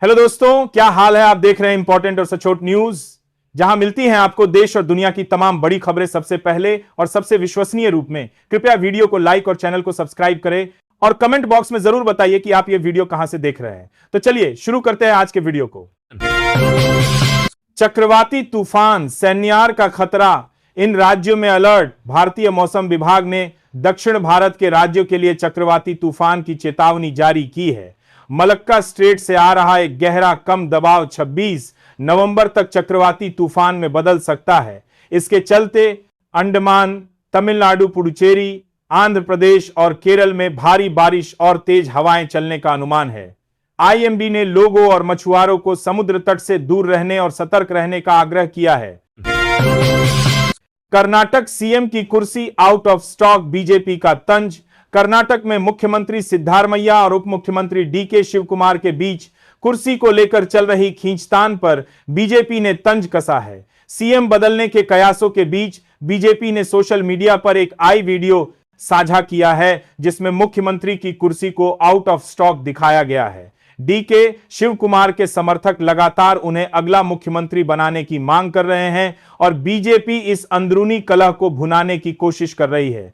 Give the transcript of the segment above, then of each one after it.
Hello दोस्तों, क्या हाल है। आप देख रहे हैं इंपॉर्टेंट और सचोट न्यूज, जहां मिलती हैं आपको देश और दुनिया की तमाम बड़ी खबरें सबसे पहले और सबसे विश्वसनीय रूप में। कृपया वीडियो को लाइक और चैनल को सब्सक्राइब करें और कमेंट बॉक्स में जरूर बताइए कि आप ये वीडियो कहां से देख रहे हैं। तो चलिए शुरू करते हैं आज के वीडियो को। चक्रवाती तूफान सैन्यार का खतरा, इन राज्यों में अलर्ट। भारतीय मौसम विभाग ने दक्षिण भारत के राज्यों के लिए चक्रवाती तूफान की चेतावनी जारी की है। मलक्का स्ट्रेट से आ रहा एक गहरा कम दबाव 26 नवंबर तक चक्रवाती तूफान में बदल सकता है। इसके चलते अंडमान, तमिलनाडु, पुडुचेरी, आंध्र प्रदेश और केरल में भारी बारिश और तेज हवाएं चलने का अनुमान है। आईएमडी ने लोगों और मछुआरों को समुद्र तट से दूर रहने और सतर्क रहने का आग्रह किया है। कर्नाटक सीएम की कुर्सी आउट ऑफ स्टॉक, बीजेपी का तंज। कर्नाटक में मुख्यमंत्री सिद्धारमैया और उप मुख्यमंत्री डीके शिव कुमार के बीच कुर्सी को लेकर चल रही खींचतान पर बीजेपी ने तंज कसा है। सीएम बदलने के कयासों के बीच बीजेपी ने सोशल मीडिया पर एक आई वीडियो साझा किया है, जिसमें मुख्यमंत्री की कुर्सी को आउट ऑफ स्टॉक दिखाया गया है। डीके शिव कुमार के समर्थक लगातार उन्हें अगला मुख्यमंत्री बनाने की मांग कर रहे हैं और बीजेपी इस अंदरूनी कलह को भुनाने की कोशिश कर रही है।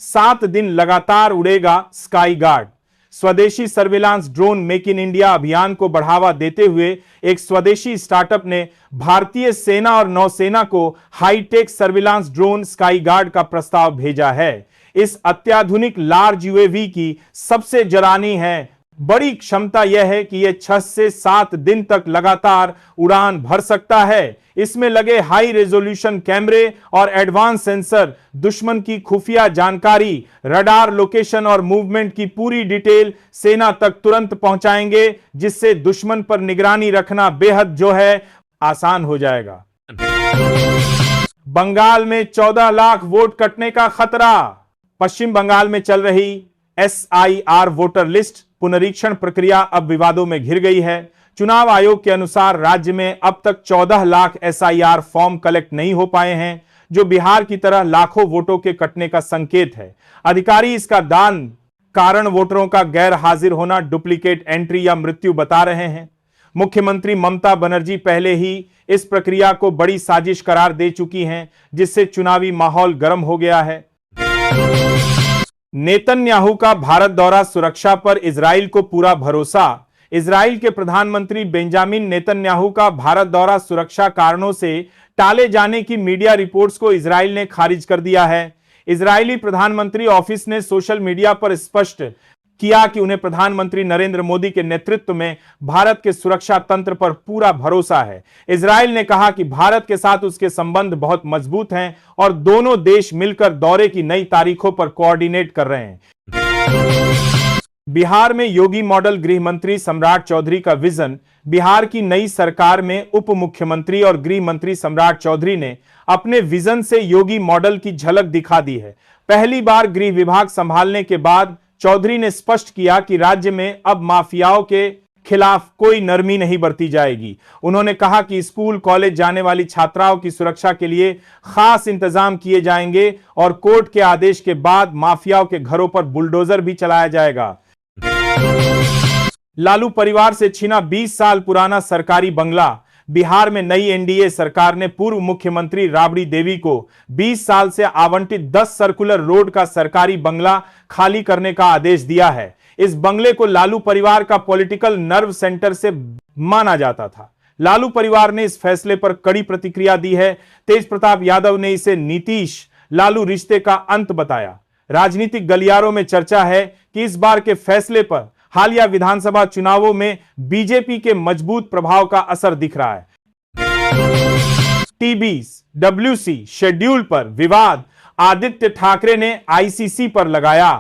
7 दिन लगातार उड़ेगा स्काई गार्ड। स्वदेशी surveillance drone make in India अभियान को बढ़ावा देते हुए एक स्वदेशी स्टार्टअप ने भारतीय सेना और नौसेना को high tech surveillance drone Sky Guard का प्रस्ताव भेजा है। इस अत्याधुनिक लार्ज यूएवी की सबसे जरानी है बड़ी क्षमता यह है कि यह 6 से 7 दिन तक लगातार उड़ान भर सकता है। इसमें लगे हाई रेजोल्यूशन कैमरे और एडवांस सेंसर दुश्मन की खुफिया जानकारी, रडार लोकेशन और मूवमेंट की पूरी डिटेल सेना तक तुरंत पहुंचाएंगे, जिससे दुश्मन पर निगरानी रखना बेहद जो है आसान हो जाएगा। बंगाल में 14 लाख वोट कटने का खतरा। पश्चिम बंगाल में चल रही एसआईआर वोटर लिस्ट पुनरीक्षण प्रक्रिया अब विवादों में घिर गई है। चुनाव आयोग के अनुसार राज्य में अब तक 14 लाख एसआईआर फॉर्म कलेक्ट नहीं हो पाए हैं, जो बिहार की तरह लाखों वोटों के कटने का संकेत है। अधिकारी इसका कारण वोटरों का गैर हाजिर होना, डुप्लीकेट एंट्री या मृत्यु बता रहे हैं। मुख्यमंत्री ममता बनर्जी पहले ही इस प्रक्रिया को बड़ी साजिश करार दे चुकी हैं, जिससे चुनावी माहौल गर्म हो गया है। नेतन्याहू का भारत दौरा, सुरक्षा पर इजराइल को पूरा भरोसा। इजराइल के प्रधानमंत्री बेंजामिन नेतन्याहू का भारत दौरा सुरक्षा कारणों से टाले जाने की मीडिया रिपोर्ट्स को इजराइल ने खारिज कर दिया है। इजरायली प्रधानमंत्री ऑफिस ने सोशल मीडिया पर स्पष्ट किया कि उन्हें प्रधानमंत्री नरेंद्र मोदी के नेतृत्व में भारत के सुरक्षा तंत्र पर पूरा भरोसा है। इजराइल ने कहा कि भारत के साथ उसके संबंध बहुत मजबूत हैं और दोनों देश मिलकर दौरे की नई तारीखों पर कोऑर्डिनेट कर रहे हैं। बिहार में योगी मॉडल गृह मंत्री सम्राट चौधरी का विजन। बिहार की नई सरकार में उप मुख्यमंत्री और गृह मंत्री सम्राट चौधरी ने अपने विजन से योगी मॉडल की झलक दिखा दी है। पहली बार गृह विभाग संभालने के बाद चौधरी ने स्पष्ट किया कि राज्य में अब माफियाओं के खिलाफ कोई नरमी नहीं बरती जाएगी। उन्होंने कहा कि स्कूल कॉलेज जाने वाली छात्राओं की सुरक्षा के लिए खास इंतजाम किए जाएंगे और कोर्ट के आदेश के बाद माफियाओं के घरों पर बुलडोजर भी चलाया जाएगा। लालू परिवार से छीना 20 साल पुराना सरकारी बंगला। बिहार में नई एनडीए सरकार ने पूर्व मुख्यमंत्री राबड़ी देवी को 20 साल से आवंटित 10 सर्कुलर रोड का सरकारी बंगला खाली करने का आदेश दिया है। इस बंगले को लालू परिवार का पॉलिटिकल नर्व सेंटर से माना जाता था। लालू परिवार ने इस फैसले पर कड़ी प्रतिक्रिया दी है। तेज प्रताप यादव ने इसे नीतीश लालू रिश्ते का अंत बताया। राजनीतिक गलियारों में चर्चा है कि इस बार के फैसले पर हालिया विधानसभा चुनावों में बीजेपी के मजबूत प्रभाव का असर दिख रहा है। टीबीडब्ल्यूसी शेड्यूल पर विवाद, आदित्य ठाकरे ने आईसीसी पर लगाया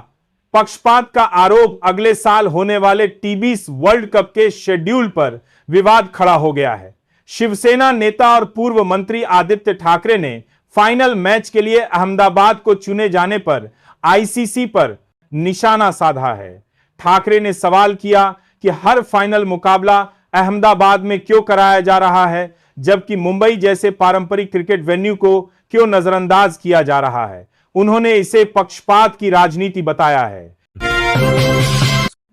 पक्षपात का आरोप। अगले साल होने वाले टी20 वर्ल्ड कप के शेड्यूल पर विवाद खड़ा हो गया है। शिवसेना नेता और पूर्व मंत्री आदित्य ठाकरे ने फाइनल मैच के लिए अहमदाबाद को चुने जाने पर आईसीसी पर निशाना साधा है। ठाकरे ने सवाल किया कि हर फाइनल मुकाबला अहमदाबाद में क्यों कराया जा रहा है, जबकि मुंबई जैसे पारंपरिक क्रिकेट वेन्यू को क्यों नजरअंदाज किया जा रहा है। उन्होंने इसे पक्षपात की राजनीति बताया है।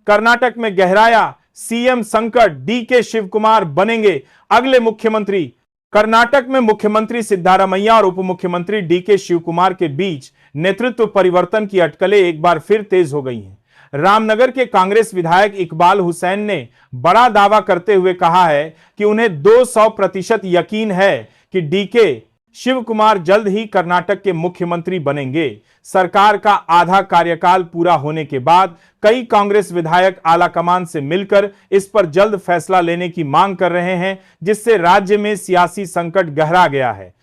कर्नाटक में गहराया सीएम संकट, डीके शिव कुमार बनेंगे अगले मुख्यमंत्री। कर्नाटक में मुख्यमंत्री सिद्धारमैया और उप मुख्यमंत्री डीके शिव कुमार के बीच नेतृत्व परिवर्तन की अटकलें एक बार फिर तेज हो गई हैं। रामनगर के कांग्रेस विधायक इकबाल हुसैन ने बड़ा दावा करते हुए कहा है कि उन्हें 200% यकीन है कि डीके शिव कुमार जल्द ही कर्नाटक के मुख्यमंत्री बनेंगे। सरकार का आधा कार्यकाल पूरा होने के बाद कई कांग्रेस विधायक आलाकमान से मिलकर इस पर जल्द फैसला लेने की मांग कर रहे हैं, जिससे राज्य में सियासी संकट गहरा गया है।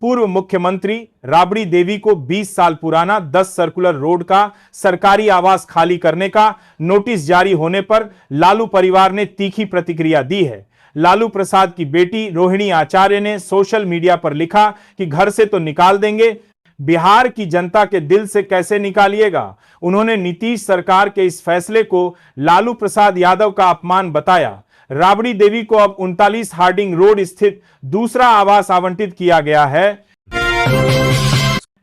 पूर्व मुख्यमंत्री राबड़ी देवी को 20 साल पुराना 10 सर्कुलर रोड का सरकारी आवास खाली करने का नोटिस जारी होने पर लालू परिवार ने तीखी प्रतिक्रिया दी है। लालू प्रसाद की बेटी रोहिणी आचार्य ने सोशल मीडिया पर लिखा कि घर से तो निकाल देंगे, बिहार की जनता के दिल से कैसे निकालिएगा। उन्होंने नीतीश सरकार के इस फैसले को लालू प्रसाद यादव का अपमान बताया। राबड़ी देवी को अब 39 हार्डिंग रोड स्थित दूसरा आवास आवंटित किया गया है।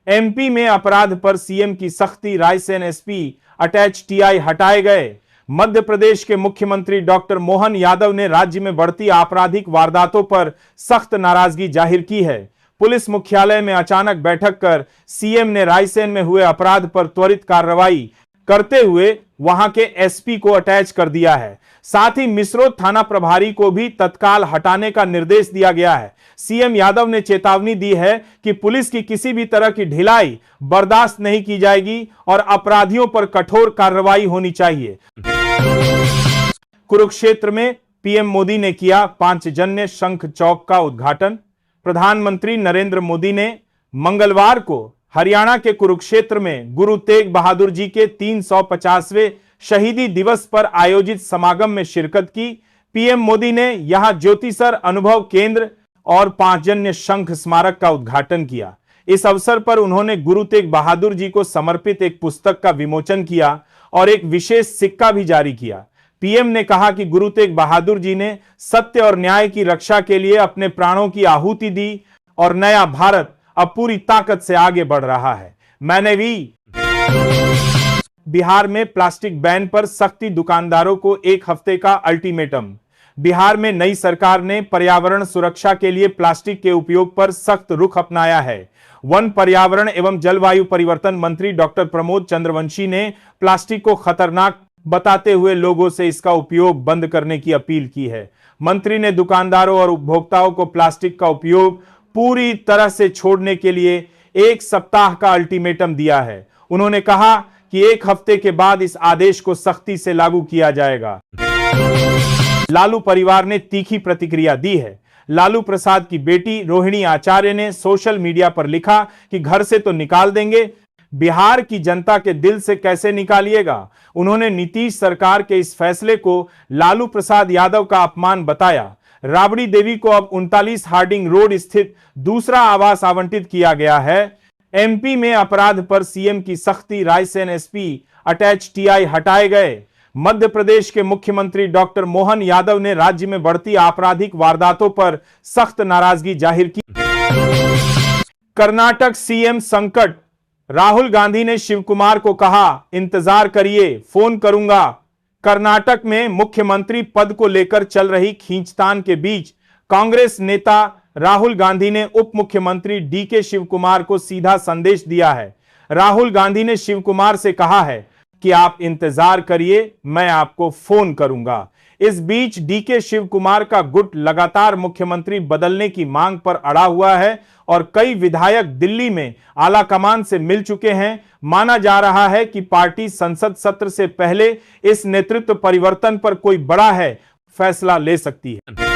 एमपी में अपराध पर सीएम की सख्ती, रायसेन एसपी अटैच टीआई हटाए गए। मध्य प्रदेश के मुख्यमंत्री डॉक्टर मोहन यादव ने राज्य में बढ़ती आपराधिक वारदातों पर सख्त नाराजगी जाहिर की है। पुलिस मुख्यालय में अचानक बैठक कर सीएम ने रायसेन में हुए अपराध पर त्वरित कार्रवाई करते हुए वहां के एसपी को अटैच कर दिया है। साथ ही मिसरोद थाना प्रभारी को भी तत्काल हटाने का निर्देश दिया गया है। सीएम यादव ने चेतावनी दी है कि पुलिस की किसी भी तरह की ढिलाई बर्दाश्त नहीं की जाएगी और अपराधियों पर कठोर कार्रवाई होनी चाहिए। कुरुक्षेत्र में पीएम मोदी ने किया पांचजन्य शंख चौक का उद्घाटन। प्रधानमंत्री नरेंद्र मोदी ने मंगलवार को हरियाणा के कुरुक्षेत्र में गुरु तेग बहादुर जी के 350वें शहीदी दिवस पर आयोजित समागम में शिरकत की। पीएम मोदी ने यहां ज्योतिसर अनुभव केंद्र और पांचजन्य शंख स्मारक का उद्घाटन किया। इस अवसर पर उन्होंने गुरु तेग बहादुर जी को समर्पित एक पुस्तक का विमोचन किया और एक विशेष सिक्का भी जारी किया। पीएम ने कहा कि गुरु तेग बहादुर जी ने सत्य और न्याय की रक्षा के लिए अपने प्राणों की आहुति दी और नया भारत अब पूरी ताकत से आगे बढ़ रहा है। मैंने भी बिहार में प्लास्टिक बैन पर सख्ती, दुकानदारों को 1 हफ्ते का अल्टीमेटम। बिहार में नई सरकार ने पर्यावरण सुरक्षा के लिए प्लास्टिक के उपयोग पर सख्त रुख अपनाया है। वन, पर्यावरण एवं जलवायु परिवर्तन मंत्री डॉक्टर प्रमोद चंद्रवंशी ने प्लास्टिक को खतरनाक बताते हुए लोगों से इसका उपयोग बंद करने की अपील की है। मंत्री ने दुकानदारों और उपभोक्ताओं को प्लास्टिक का उपयोग पूरी तरह से छोड़ने के लिए 1 सप्ताह का अल्टीमेटम दिया है। उन्होंने कहा कि 1 हफ्ते के बाद इस आदेश को सख्ती से लागू किया जाएगा। लालू परिवार ने तीखी प्रतिक्रिया दी है। लालू प्रसाद की बेटी रोहिणी आचार्य ने सोशल मीडिया पर लिखा कि घर से तो निकाल देंगे, बिहार की जनता के दिल से कैसे निकालिएगा। उन्होंने नीतीश सरकार के इस फैसले को लालू प्रसाद यादव का अपमान बताया। राबड़ी देवी को अब 39 हार्डिंग रोड स्थित दूसरा आवास आवंटित किया गया है। एमपी में अपराध पर सीएम की सख्ती, रायसेन एसपी अटैच टीआई हटाए गए। मध्य प्रदेश के मुख्यमंत्री डॉक्टर मोहन यादव ने राज्य में बढ़ती आपराधिक वारदातों पर सख्त नाराजगी जाहिर की। कर्नाटक सीएम संकट, राहुल गांधी ने शिव कुमार को कहा इंतजार करिए, फोन करूंगा। कर्नाटक में मुख्यमंत्री पद को लेकर चल रही खींचतान के बीच कांग्रेस नेता राहुल गांधी ने उप मुख्यमंत्री डीके शिव कुमार को सीधा संदेश दिया है। राहुल गांधी ने शिव कुमार से कहा है कि आप इंतजार करिए, मैं आपको फोन करूंगा। इस बीच डीके शिव कुमार का गुट लगातार मुख्यमंत्री बदलने की मांग पर अड़ा हुआ है और कई विधायक दिल्ली में आलाकमान से मिल चुके हैं। माना जा रहा है कि पार्टी संसद सत्र से पहले इस नेतृत्व परिवर्तन पर कोई बड़ा है फैसला ले सकती है।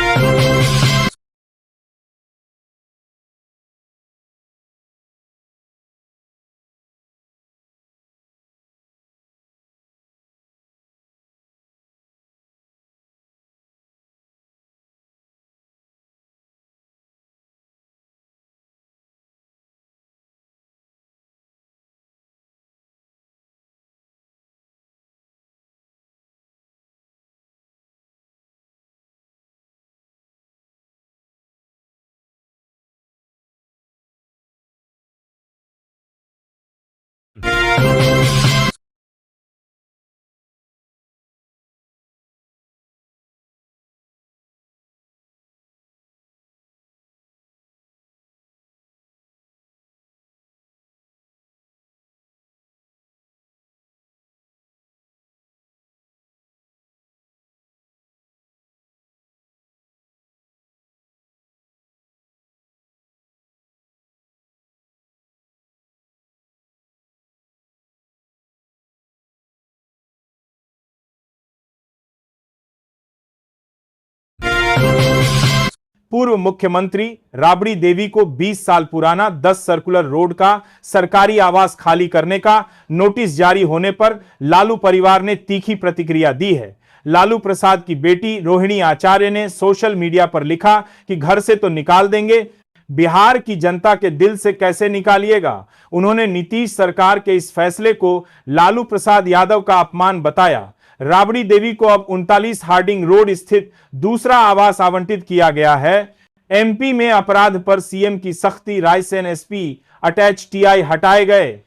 पूर्व मुख्यमंत्री राबड़ी देवी को 20 साल पुराना 10 सर्कुलर रोड का सरकारी आवास खाली करने का नोटिस जारी होने पर लालू परिवार ने तीखी प्रतिक्रिया दी है। लालू प्रसाद की बेटी रोहिणी आचार्य ने सोशल मीडिया पर लिखा कि घर से तो निकाल देंगे, बिहार की जनता के दिल से कैसे निकालिएगा। उन्होंने नीतीश सरकार के इस फैसले को लालू प्रसाद यादव का अपमान बताया। राबड़ी देवी को अब 39 हार्डिंग रोड स्थित दूसरा आवास आवंटित किया गया है। एमपी में अपराध पर सीएम की सख्ती, रायसेन एसपी अटैच टीआई हटाए गए।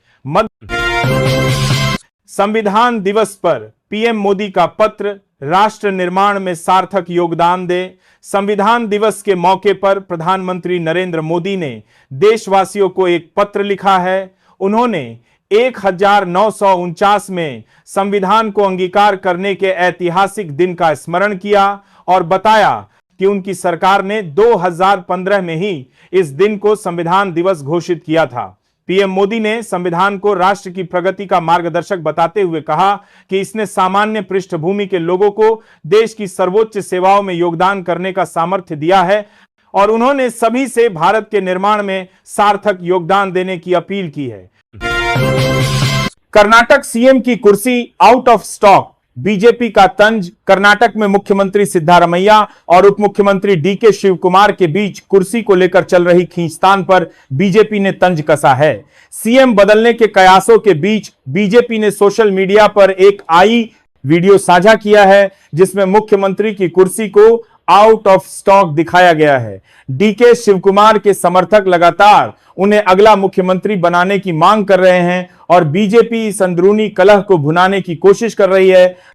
संविधान दिवस पर पीएम मोदी का पत्र, राष्ट्र निर्माण में सार्थक योगदान दे। संविधान दिवस के मौके पर प्रधानमंत्री नरेंद्र मोदी ने देशवासियों को एक पत्र लिखा है। उन्होंने 1949 में संविधान को अंगीकार करने के ऐतिहासिक दिन का स्मरण किया और बताया कि उनकी सरकार ने 2015 में ही इस दिन को संविधान दिवस घोषित किया था। पीएम मोदी ने संविधान को राष्ट्र की प्रगति का मार्गदर्शक बताते हुए कहा कि इसने सामान्य पृष्ठभूमि के लोगों को देश की सर्वोच्च सेवाओं में योगदान करने का सामर्थ्य दिया है और उन्होंने सभी से भारत के निर्माण में सार्थक योगदान देने की अपील की है। कर्नाटक सीएम की कुर्सी आउट ऑफ स्टॉक, बीजेपी का तंज। कर्नाटक में मुख्यमंत्री सिद्धारमैया और उप मुख्यमंत्री डीके शिव कुमार के बीच कुर्सी को लेकर चल रही खींचतान पर बीजेपी ने तंज कसा है। सीएम बदलने के कयासों के बीच बीजेपी ने सोशल मीडिया पर एक वीडियो साझा किया है जिसमें मुख्यमंत्री की कुर्सी को आउट ऑफ स्टॉक दिखाया गया है। डीके शिव कुमार के समर्थक लगातार उन्हें अगला मुख्यमंत्री बनाने की मांग कर रहे हैं और बीजेपी इस अंदरूनी कलह को भुनाने की कोशिश कर रही है।